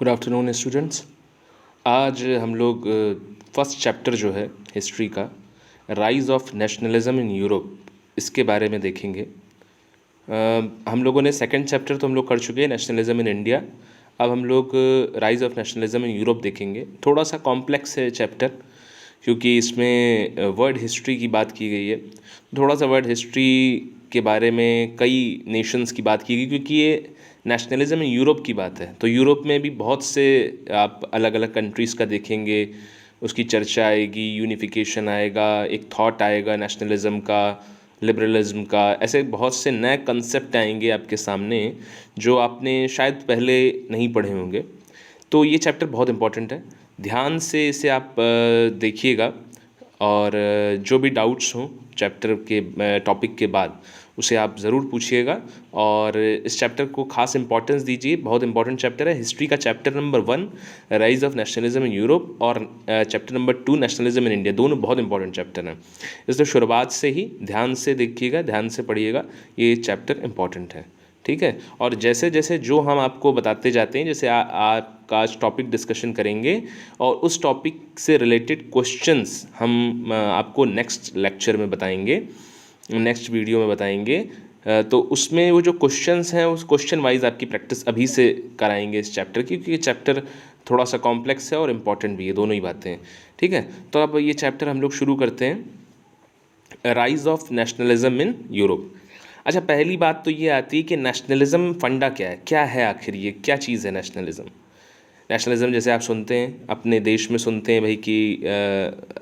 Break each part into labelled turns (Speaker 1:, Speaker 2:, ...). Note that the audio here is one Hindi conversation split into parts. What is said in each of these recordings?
Speaker 1: Good afternoon students. आज हम लोग फर्स्ट चैप्टर जो है हिस्ट्री का, rise of nationalism in Europe, इसके बारे में देखेंगे। हम लोगों ने सेकंड चैप्टर तो हम लोग कर चुके हैं, नेशनलिज्म इन इंडिया। अब हम लोग rise of nationalism in Europe देखेंगे। थोड़ा सा कॉम्प्लेक्स है चैप्टर, क्योंकि इसमें वर्ल्ड हिस्ट्री की बात की गई है। थोड़ा सा वर्ल्ड हिस्ट्री के बारे में कई नेशंस की बात की गई, क्योंकि ये नेशनलिज्म इन यूरोप की बात है। तो यूरोप में भी बहुत से आप अलग अलग कंट्रीज़ का देखेंगे, उसकी चर्चा आएगी, यूनिफिकेशन आएगा, एक थॉट आएगा नेशनलिज्म का, लिबरलिज्म का। ऐसे बहुत से नए कंसेप्ट आएंगे आपके सामने जो आपने शायद पहले नहीं पढ़े होंगे। तो ये चैप्टर बहुत इंपॉर्टेंट है, ध्यान से इसे आप देखिएगा। और जो भी डाउट्स हों चैप्टर के टॉपिक के बाद, उसे आप ज़रूर पूछिएगा। और इस चैप्टर को खास इंपॉर्टेंस दीजिए, बहुत इंपॉर्टेंट चैप्टर है। हिस्ट्री का chapter number 1 rise of nationalism in Europe और chapter number 2 nationalism in India, दोनों बहुत इंपॉर्टेंट चैप्टर हैं। इसलिए शुरुआत से ही ध्यान से देखिएगा, ध्यान से पढ़िएगा, ये चैप्टर इंपॉर्टेंट है, ठीक है। और जैसे जैसे जो हम आपको बताते जाते हैं, जैसे आपका आज टॉपिक डिस्कशन करेंगे और उस टॉपिक से रिलेटेड क्वेश्चंस हम आपको नेक्स्ट लेक्चर में बताएंगे, नेक्स्ट वीडियो में बताएंगे। तो उसमें वो जो क्वेश्चंस हैं, उस क्वेश्चन वाइज आपकी प्रैक्टिस अभी से कराएंगे इस चैप्टर की, क्योंकि ये चैप्टर थोड़ा सा कॉम्प्लेक्स है और इम्पॉर्टेंट भी है, दोनों ही बातें हैं, ठीक है। तो अब ये चैप्टर हम लोग शुरू करते हैं, rise of nationalism in Europe. अच्छा, पहली बात तो ये आती है कि नेशनलिज्म फंडा क्या है आखिर, ये क्या चीज़ है नेशनलिज्म। नेशनलिज्म जैसे आप सुनते हैं, अपने देश में सुनते हैं भाई कि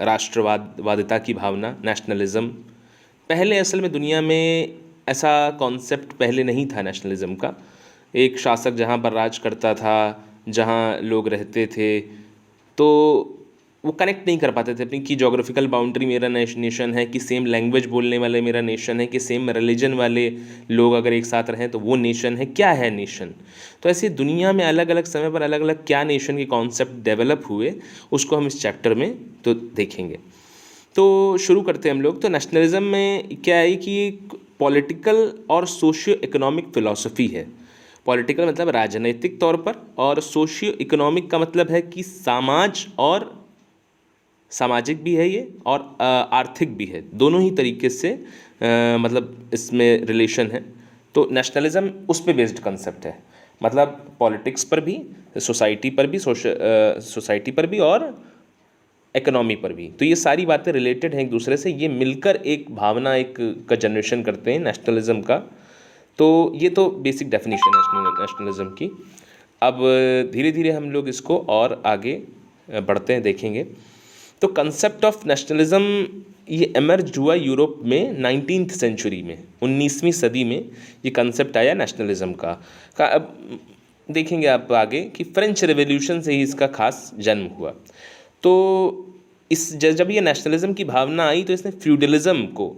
Speaker 1: राष्ट्रवादिता की भावना, नेशनलिज्म। पहले असल में दुनिया में ऐसा कॉन्सेप्ट पहले नहीं था नेशनलिज्म का। एक शासक जहाँ पर राज करता था, जहाँ लोग रहते थे, तो वो कनेक्ट नहीं कर पाते थे अपनी कि जोग्राफिकल बाउंड्री मेरा नेशन है, कि सेम लैंग्वेज बोलने वाले मेरा नेशन है, कि सेम रिलीजन वाले लोग अगर एक साथ रहें तो वो नेशन है। क्या है नेशन? तो ऐसे दुनिया में अलग अलग समय पर अलग अलग क्या नेशन के कॉन्सेप्ट डेवलप हुए, उसको हम इस चैप्टर में तो देखेंगे। तो शुरू करते हैं हम लोग। तो नेशनलिज्म में क्या है कि एक पॉलिटिकल और सोशियो इकोनॉमिक फ़िलॉसफी है। पॉलिटिकल मतलब राजनीतिक तौर पर, और सोशियो इकोनॉमिक का मतलब है कि समाज और सामाजिक भी है ये, और आर्थिक भी है, दोनों ही तरीके से मतलब इसमें रिलेशन है। तो नेशनलिज्म उस पे बेस्ड कंसेप्ट है, मतलब पॉलिटिक्स पर भी, सोसाइटी पर भी, सोसाइटी पर भी और इकोनॉमी पर भी। तो ये सारी बातें रिलेटेड हैं एक दूसरे से, ये मिलकर एक भावना एक का जनरेशन करते हैं नेशनलिज्म का। तो ये तो बेसिक डेफिनेशन है नेशनलिज्म की। अब धीरे धीरे हम लोग इसको और आगे बढ़ते हैं, देखेंगे। तो कंसेप्ट ऑफ नेशनलिज्म ये एमर्ज हुआ यूरोप में 19th सेंचुरी में, 19वीं सदी में ये कंसेप्ट आया नेशनलिज्म का। अब देखेंगे आप आगे कि फ्रेंच रेवोल्यूशन से ही इसका खास जन्म हुआ। तो इस जब ये नेशनलिज्म की भावना आई, तो इसने फ्यूडलिज्म को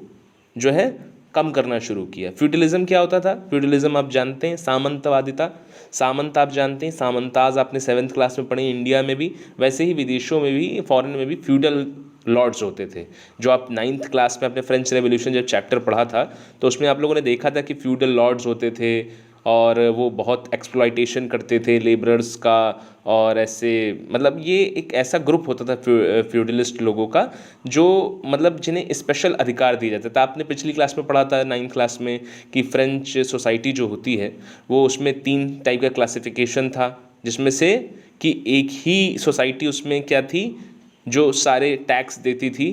Speaker 1: जो है कम करना शुरू किया। फ्यूडलिज्म क्या होता था? फ्यूडलिज्म आप जानते हैं, सामंतवादिता। सामंत आप जानते हैं, सामंताज आपने 7th क्लास में पढ़े, इंडिया में भी, वैसे ही विदेशों में भी, फॉरेन में भी फ्यूडल लॉर्ड्स होते थे। जो आप 9th क्लास में अपने फ्रेंच रेवोल्यूशन जब चैप्टर पढ़ा था, तो उसमें आप लोगों ने देखा था कि फ्यूडल लॉर्ड्स होते थे और वो बहुत एक्सप्लॉइटेशन करते थे लेबरर्स का। और ऐसे मतलब ये एक ऐसा ग्रुप होता था फ्यूडलिस्ट लोगों का, जो मतलब जिन्हें स्पेशल अधिकार दिए जाते थे। आपने पिछली क्लास में पढ़ा था 9th क्लास में कि फ्रेंच सोसाइटी जो होती है, वो उसमें 3 टाइप का क्लासिफिकेशन था, जिसमें से कि एक ही सोसाइटी उसमें क्या थी, जो सारे टैक्स देती थी,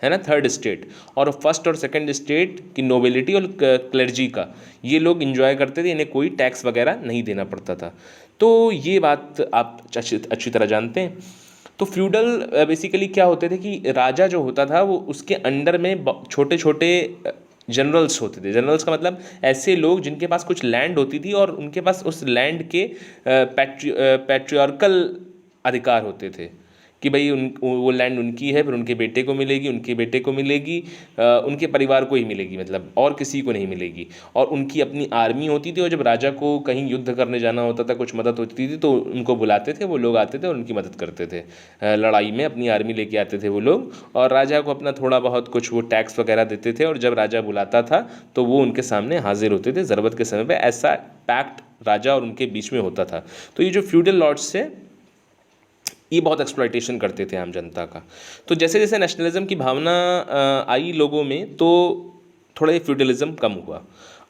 Speaker 1: है ना, 3rd स्टेट। और फर्स्ट और 2nd स्टेट की नोबिलिटी और क्लर्जी का ये लोग इन्जॉय करते थे, इन्हें कोई टैक्स वगैरह नहीं देना पड़ता था। तो ये बात आप अच्छी तरह जानते हैं। तो फ्यूडल बेसिकली क्या होते थे कि राजा जो होता था, वो उसके अंडर में छोटे छोटे जनरल्स होते थे। जनरल्स का मतलब ऐसे लोग जिनके पास कुछ लैंड होती थी और उनके पास उस लैंड के पैट्रियार्कल अधिकार होते थे, कि भाई वो लैंड उनकी है, फिर उनके बेटे को मिलेगी, उनके बेटे को मिलेगी, उनके परिवार को ही मिलेगी, मतलब और किसी को नहीं मिलेगी। और उनकी अपनी आर्मी होती थी, और जब राजा को कहीं युद्ध करने जाना होता था, कुछ मदद होती थी, तो उनको बुलाते थे, वो लोग आते थे और उनकी मदद करते थे। लड़ाई में अपनी आर्मी लेके आते थे वो लोग, और राजा को अपना थोड़ा बहुत कुछ वो टैक्स वगैरह देते थे, और जब राजा बुलाता था तो वो उनके सामने हाजिर होते थे ज़रूरत के समय पे। ऐसा पैक्ट राजा और उनके बीच में होता था। तो ये जो फ्यूडल लॉर्ड्स थे, ये बहुत एक्सप्लॉइटेशन करते थे आम जनता का। तो जैसे जैसे नेशनलिज्म की भावना आई लोगों में, तो थोड़ा ये फ्यूडलिज्म कम हुआ।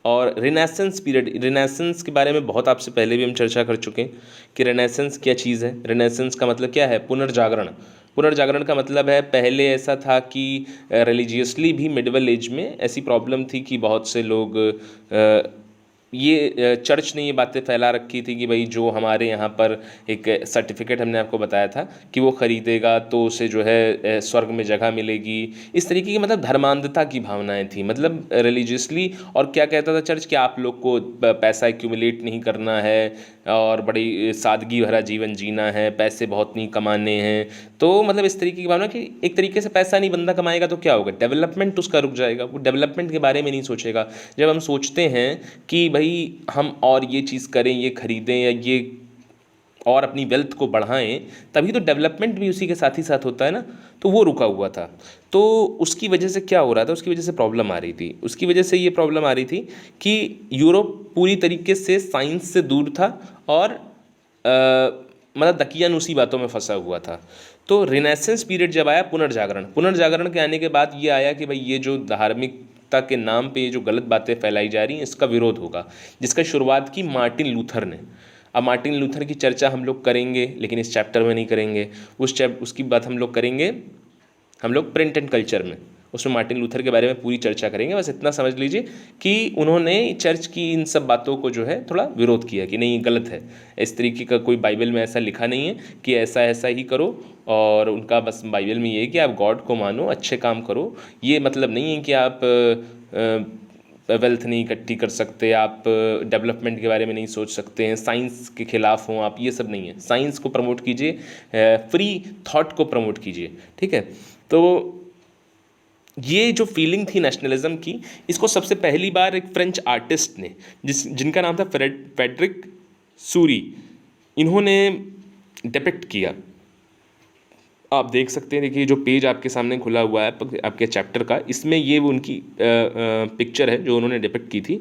Speaker 1: और रिनेसेंस पीरियड, रिनेसेंस के बारे में बहुत आपसे पहले भी हम चर्चा कर चुके हैं कि रिनेसेंस क्या चीज़ है। रिनेसेंस का मतलब क्या है? पुनर्जागरण। पुनर्जागरण का मतलब है, पहले ऐसा था कि रिलीजियसली भी मिडिवल एज में ऐसी प्रॉब्लम थी कि बहुत से लोग ये चर्च ने ये बातें फैला रखी थी कि भाई जो हमारे यहाँ पर एक सर्टिफिकेट हमने आपको बताया था कि वो ख़रीदेगा तो उसे जो है स्वर्ग में जगह मिलेगी। इस तरीके की मतलब धर्मांधता की भावनाएं थी, मतलब रिलीजियसली। और क्या कहता था चर्च कि आप लोग को पैसा एक्यूमुलेट नहीं करना है और बड़ी सादगी भरा जीवन जीना है, पैसे बहुत नहीं कमाने हैं। तो मतलब इस तरीके की भावना कि एक तरीके से पैसा नहीं बंदा कमाएगा तो क्या होगा, डेवलपमेंट उसका रुक जाएगा, वो डेवलपमेंट के बारे में नहीं सोचेगा। जब हम सोचते हैं कि भाई हम और ये चीज़ करें, ये खरीदें या ये और अपनी वेल्थ को बढ़ाएं, तभी तो डेवलपमेंट भी उसी के साथ ही साथ होता है ना। तो वो रुका हुआ था। तो उसकी वजह से क्या हो रहा था, उसकी वजह से प्रॉब्लम आ रही थी। उसकी वजह से ये प्रॉब्लम आ रही थी कि यूरोप पूरी तरीके से साइंस से दूर था और मतलब दकियान उसी बातों में फंसा हुआ था। तो रिनेसेंस पीरियड जब आया, पुनर्जागरण, पुनर्जागरण के आने के बाद ये आया कि भाई ये जो धार्मिकता के नाम पे जो गलत बातें फैलाई जा रही हैं, इसका विरोध होगा, जिसका शुरुआत की मार्टिन लूथर ने। अब मार्टिन लूथर की चर्चा हम लोग करेंगे, लेकिन इस चैप्टर में नहीं करेंगे। उसकी बात हम लोग करेंगे हम लोग प्रिंट एंड कल्चर में। उसमें मार्टिन लूथर के बारे में पूरी चर्चा करेंगे। बस इतना समझ लीजिए कि उन्होंने चर्च की इन सब बातों को जो है थोड़ा विरोध किया कि नहीं, गलत है, इस तरीके का कोई बाइबल में ऐसा लिखा नहीं है कि ऐसा ऐसा ही करो। और उनका बस बाइबल में ये है कि आप गॉड को मानो, अच्छे काम करो। ये मतलब नहीं है कि आप वेल्थ नहीं इकट्ठी कर सकते, आप डेवलपमेंट के बारे में नहीं सोच सकते हैं, साइंस के खिलाफ हों आप, ये सब नहीं है। साइंस को प्रमोट कीजिए, फ्री थॉट को प्रमोट कीजिए, ठीक है। तो ये जो फीलिंग थी नेशनलिज्म की, इसको सबसे पहली बार एक फ्रेंच आर्टिस्ट ने, जिनका नाम था फ्रेडरिक सूरी, इन्होंने डिपिक्ट किया। आप देख सकते हैं, देखिए जो पेज आपके सामने खुला हुआ है आपके चैप्टर का, इसमें ये उनकी पिक्चर है जो उन्होंने डिपिक्ट की थी।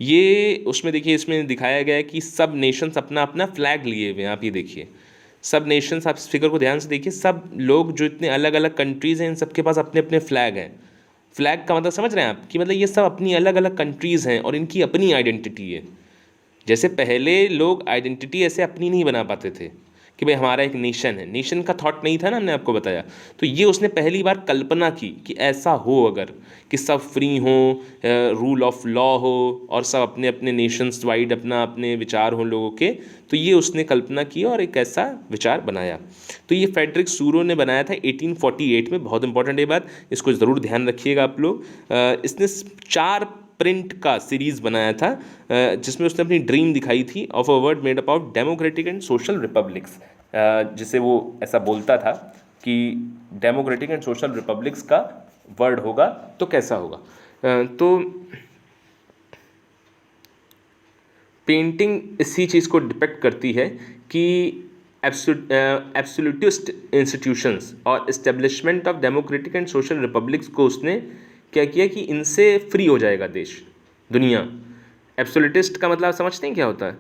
Speaker 1: ये उसमें देखिए, इसमें दिखाया गया है कि सब नेशंस अपना अपना फ्लैग लिए हुए हैं। आप ये देखिए, सब नेशंस, आप इस फिगर को ध्यान से देखिए, सब लोग जो इतने अलग अलग कंट्रीज़ हैं, इन सब के पास अपने अपने फ्लैग हैं। फ्लैग का मतलब समझ रहे हैं आप, कि मतलब ये सब अपनी अलग अलग कंट्रीज़ हैं और इनकी अपनी आइडेंटिटी है। जैसे पहले लोग आइडेंटिटी ऐसे अपनी नहीं बना पाते थे कि भाई हमारा एक नेशन है, नेशन का थॉट नहीं था ना, हमने आपको बताया। तो ये उसने पहली बार कल्पना की कि ऐसा हो, अगर कि सब फ्री हों, रूल ऑफ लॉ हो, और सब अपने अपने नेशंस वाइड अपना अपने विचार हों लोगों के। तो ये उसने कल्पना की और एक ऐसा विचार बनाया। तो ये फ्रेडरिक सूरो ने बनाया था 1848 में। बहुत इंपॉर्टेंट ये बात, इसको ज़रूर ध्यान रखिएगा आप लोग। इसने 4 प्रिंट का सीरीज़ बनाया था, जिसमें उसने अपनी ड्रीम दिखाई थी of a world made up of democratic and social republics. जिसे वो ऐसा बोलता था कि डेमोक्रेटिक एंड सोशल रिपब्लिक्स का वर्ड होगा तो कैसा होगा। तो पेंटिंग इसी चीज़ को डिपेक्ट करती है कि एब्सोल्यूटिस्ट इंस्टीट्यूशंस और establishment of democratic and social republics को उसने क्या किया कि इनसे फ्री हो जाएगा देश, दुनिया। एब्सोल्यूटिस्ट का मतलब आप समझते हैं क्या होता है?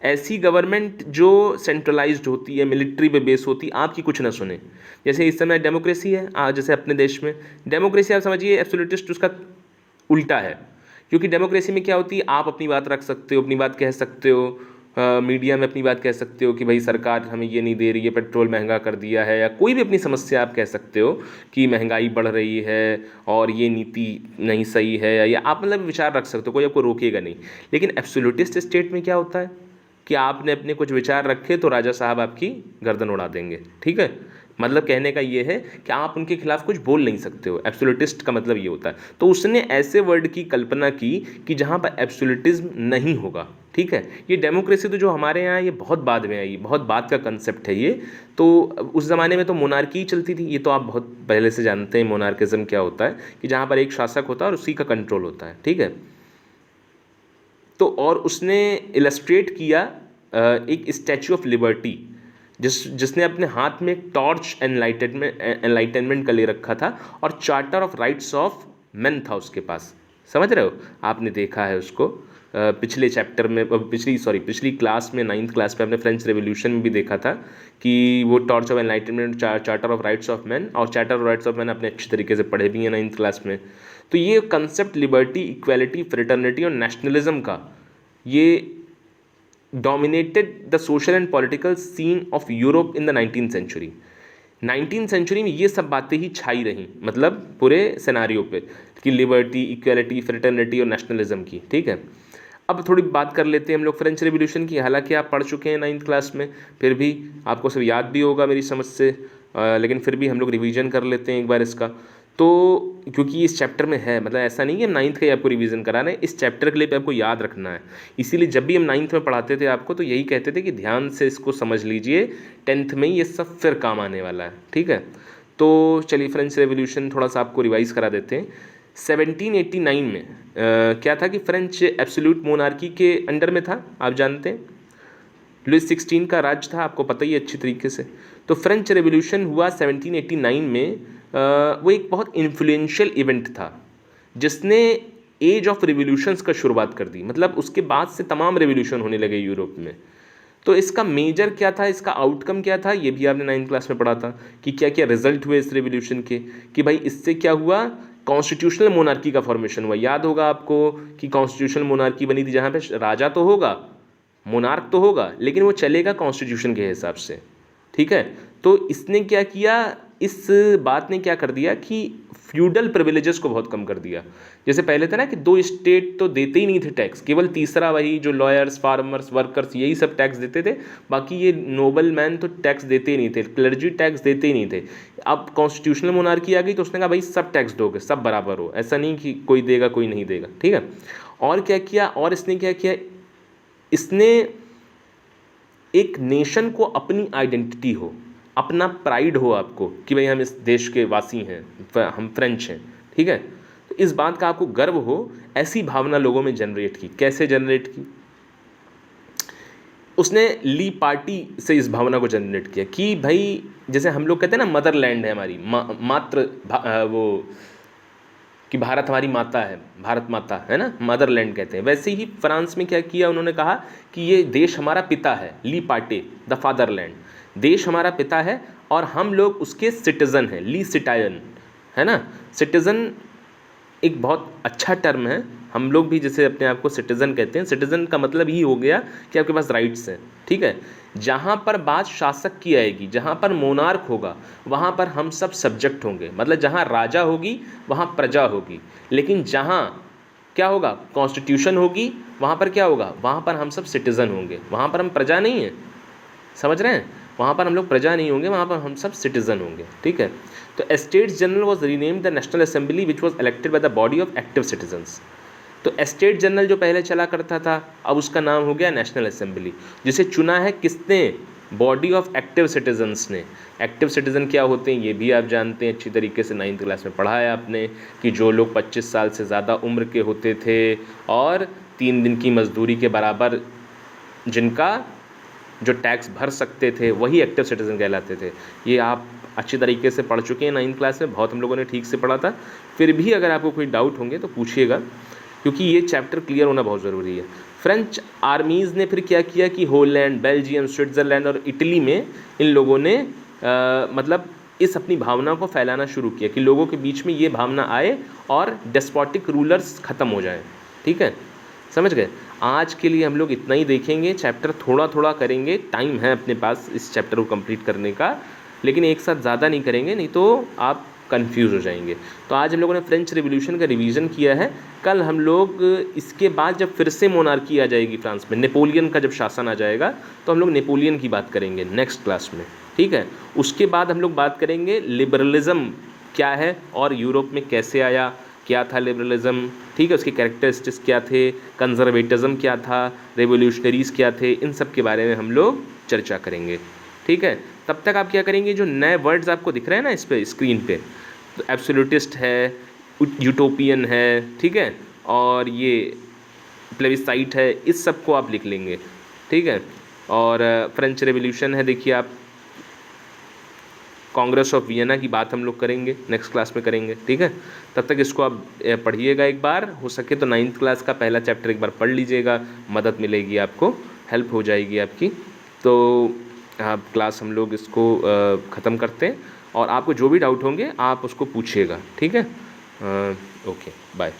Speaker 1: ऐसी गवर्नमेंट जो सेंट्रलाइज्ड होती है, मिलिट्री पे बेस होती है, आपकी कुछ ना सुने। जैसे इस समय डेमोक्रेसी है, जैसे अपने देश में डेमोक्रेसी, आप समझिए एब्सोल्यूटिस्ट उसका उल्टा है। क्योंकि डेमोक्रेसी में क्या होती है, आप अपनी बात रख सकते हो, अपनी बात कह सकते हो, मीडिया में अपनी बात कह सकते हो कि भाई सरकार हमें ये नहीं दे रही है, पेट्रोल महंगा कर दिया है, या कोई भी अपनी समस्या आप कह सकते हो कि महंगाई बढ़ रही है और ये नीति नहीं सही है, या आप मतलब विचार रख सकते हो, कोई आपको रोकेगा नहीं। लेकिन एब्सोल्यूटिस्ट स्टेट में क्या होता है कि आपने अपने कुछ विचार रखे तो राजा साहब आपकी गर्दन उड़ा देंगे, ठीक है। मतलब कहने का ये है कि आप उनके खिलाफ कुछ बोल नहीं सकते हो, एब्सोल्यूटिस्ट का मतलब ये होता है। तो उसने ऐसे वर्ड की कल्पना की कि जहाँ पर एब्सोल्यूटिज्म नहीं होगा, ठीक है। ये डेमोक्रेसी तो जो हमारे यहाँ ये बहुत बाद में आई, बहुत बाद का कंसेप्ट है ये। तो उस ज़माने में तो मोनार्की ही चलती थी, ये तो आप बहुत पहले से जानते हैं मोनार्किज्म क्या होता है, कि जहाँ पर एक शासक होता है और उसी का कंट्रोल होता है, ठीक है। तो और उसने इलस्ट्रेट किया एक स्टैचू ऑफ लिबर्टी, जिसने अपने हाथ में एक टॉर्च एनलाइटनमेंट का ले रखा था, और charter of rights of man था उसके पास। समझ रहे हो, आपने देखा है उसको पिछले चैप्टर में, पिछली क्लास में, 9th क्लास में, अपने फ्रेंच रेवोल्यूशन में भी देखा था कि वो torch of enlightenment, charter of rights of man, और charter of rights of man अपने अच्छी तरीके से पढ़े भी हैं 9th क्लास में। तो ये कंसेप्ट लिबर्टी, इक्वालिटी, फ्रेटर्निटी और नेशनलिज्म का, ये dominated the social and political scene of Europe in the 19th century। 19th century में ये सब बातें ही छाई रहीं, मतलब पूरे सिनारियो पे, कि लिबर्टी, इक्वालिटी, फ्रेटर्निटी और नेशनलिज्म की, ठीक है। अब थोड़ी बात कर लेते हैं हम लोग फ्रेंच रेवोल्यूशन की। हालांकि आप पढ़ चुके हैं 9th क्लास में, फिर भी आपको सब याद भी होगा मेरी समझ से, लेकिन फिर भी हम लोग रिवीजन कर लेते हैं एक बार इसका। तो क्योंकि इस चैप्टर में है, मतलब ऐसा नहीं कि हम 9th का ही आपको रिवीजन करा रहे हैं, इस चैप्टर के लिए भी आपको याद रखना है। इसीलिए जब भी हम 9th में पढ़ाते थे आपको, तो यही कहते थे कि ध्यान से इसको समझ लीजिए, 10th में ये सब फिर काम आने वाला है, ठीक है। तो चलिए फ्रेंच रेवोल्यूशन थोड़ा सा आपको रिवाइज करा देते हैं। 1789 में क्या था कि फ्रेंच एब्सोल्यूट मोनार्की के अंडर में था, आप जानते हैं। लुइस 16 का राज था, आपको पता ही अच्छी तरीके से। तो फ्रेंच रेवोल्यूशन हुआ 1789 में। वो एक बहुत इन्फ्लुएंशियल इवेंट था, जिसने एज ऑफ रिवोल्यूशंस का शुरुआत कर दी। मतलब उसके बाद से तमाम रेवोल्यूशन होने लगे यूरोप में। तो इसका मेजर क्या था, इसका आउटकम क्या था, ये भी आपने 9th क्लास में पढ़ा था कि क्या क्या रिजल्ट हुए इस रेवोल्यूशन के, कि भाई इससे क्या हुआ, कॉन्स्टिट्यूशनल मोनार्की का फॉर्मेशन हुआ। याद होगा आपको कि कॉन्स्टिट्यूशनल मोनार्की बनी थी, जहाँ पे राजा तो होगा, मोनार्क तो होगा, लेकिन वो चलेगा कॉन्स्टिट्यूशन के हिसाब से, ठीक है। तो इसने क्या किया, इस बात ने क्या कर दिया कि फ्यूडल प्रिविलेजेस को बहुत कम कर दिया। जैसे पहले था ना कि 2 स्टेट तो देते ही नहीं थे टैक्स, केवल तीसरा वही जो लॉयर्स, फार्मर्स, वर्कर्स, यही सब टैक्स देते थे, बाकी ये नोबल मैन तो टैक्स देते ही नहीं थे, क्लर्जी टैक्स देते ही नहीं थे। अब कॉन्स्टिट्यूशनल मोनार्की आ गई, तो उसने कहा भाई सब टैक्स दोगे, सब बराबर हो, ऐसा नहीं कि कोई देगा कोई नहीं देगा, ठीक है। और क्या किया, और इसने क्या किया, इसने एक नेशन को अपनी आइडेंटिटी हो, अपना प्राइड हो आपको, कि भाई हम इस देश के वासी हैं, हम फ्रेंच हैं, ठीक है। तो इस बात का आपको गर्व हो, ऐसी भावना लोगों में जनरेट की। कैसे जनरेट की, उसने ली पार्टी से इस भावना को जनरेट किया कि भाई जैसे हम लोग कहते हैं ना मदरलैंड है हमारी, वो कि भारत हमारी माता है, भारत माता है ना, मदरलैंड कहते हैं। वैसे ही फ्रांस में क्या किया, उन्होंने कहा कि ये देश हमारा पिता है, ली पार्टे द फादरलैंड, देश हमारा पिता है और हम लोग उसके सिटीज़न हैं, ली सिटायन, है ना। सिटीज़न एक बहुत अच्छा टर्म है, हम लोग भी जैसे अपने आप को सिटीज़न कहते हैं। सिटीज़न का मतलब ही हो गया कि आपके पास राइट्स हैं, ठीक है। जहाँ पर बात शासक की आएगी, जहाँ पर मोनार्क होगा, वहाँ पर हम सब सब्जेक्ट होंगे, मतलब जहाँ राजा होगी वहाँ प्रजा होगी। लेकिन जहाँ क्या होगा, कॉन्स्टिट्यूशन होगी, वहाँ पर क्या होगा, वहाँ पर हम सब सिटीज़न होंगे, वहाँ पर हम प्रजा नहीं हैं, समझ रहे हैं, वहाँ पर हम लोग प्रजा नहीं होंगे, वहाँ पर हम सब सिटीज़न होंगे, ठीक है। तो states general was renamed the national assembly which was elected by the body of active citizens. तो स्टेट जनरल जो पहले चला करता था, अब उसका नाम हो गया नेशनल असेंबली, जिसे चुना है किसने, बॉडी ऑफ एक्टिव सिटीजन्स ने। एक्टिव सिटीज़न क्या होते हैं ये भी आप जानते हैं अच्छी तरीके से, 9th क्लास में पढ़ा है आपने, कि जो लोग 25 साल से ज़्यादा उम्र के होते थे और 3 दिन की मजदूरी के बराबर जिनका जो टैक्स भर सकते थे, वही एक्टिव सिटीज़न कहलाते थे। ये आप अच्छी तरीके से पढ़ चुके हैं 9th क्लास में, बहुत हम लोगों ने ठीक से पढ़ा था। फिर भी अगर आपको कोई डाउट होंगे तो पूछिएगा, क्योंकि ये चैप्टर क्लियर होना बहुत ज़रूरी है। फ्रेंच आर्मीज़ ने फिर क्या किया कि हॉलैंड, बेल्जियम, स्विट्ज़रलैंड और इटली में इन लोगों ने मतलब इस अपनी भावना को फैलाना शुरू किया कि लोगों के बीच में ये भावना आए और डेस्पोटिक रूलर्स ख़त्म हो जाएं, ठीक है, समझ गए। आज के लिए हम लोग इतना ही देखेंगे, चैप्टर थोड़ा थोड़ा करेंगे, टाइम है अपने पास इस चैप्टर को कंप्लीट करने का, लेकिन एक साथ ज़्यादा नहीं करेंगे, नहीं तो आप कंफ्यूज हो जाएंगे। तो आज हम लोगों ने फ्रेंच रिवॉल्यूशन का रिवीजन किया है। कल हम लोग इसके बाद जब फिर से मोनार्की आ जाएगी फ्रांस में, नेपोलियन का जब शासन आ जाएगा, तो हम लोग नेपोलियन की बात करेंगे नेक्स्ट क्लास में, ठीक है। उसके बाद हम लोग बात करेंगे लिबरलिज्म क्या है और यूरोप में कैसे आया, क्या था लिबरलिज्म, ठीक है, उसके कैरेक्टरिस्टिक्स क्या थे, कंजर्वेटिज्म क्या था, रेवोल्यूशनरीज क्या थे, इन सब के बारे में हम लोग चर्चा करेंगे, ठीक है। तब तक आप क्या करेंगे, जो नए वर्ड्स आपको दिख रहे हैं ना इस पे स्क्रीन पे, तो एब्सोल्यूटिस्ट है, यूटोपियन है, ठीक है, और ये प्लेबिसाइट है, इस सब को आप लिख लेंगे, ठीक है। और फ्रेंच रेवोल्यूशन है, देखिए आप, कांग्रेस ऑफ वियना की बात हम लोग करेंगे, नेक्स्ट क्लास में करेंगे, ठीक है। तब तक इसको आप पढ़िएगा एक बार, हो सके तो 9th क्लास का पहला चैप्टर एक बार पढ़ लीजिएगा, मदद मिलेगी आपको, हेल्प हो जाएगी आपकी। तो आप क्लास हम लोग इसको ख़त्म करते हैं, और आपको जो भी डाउट होंगे आप उसको पूछिएगा, ठीक है। Okay, bye.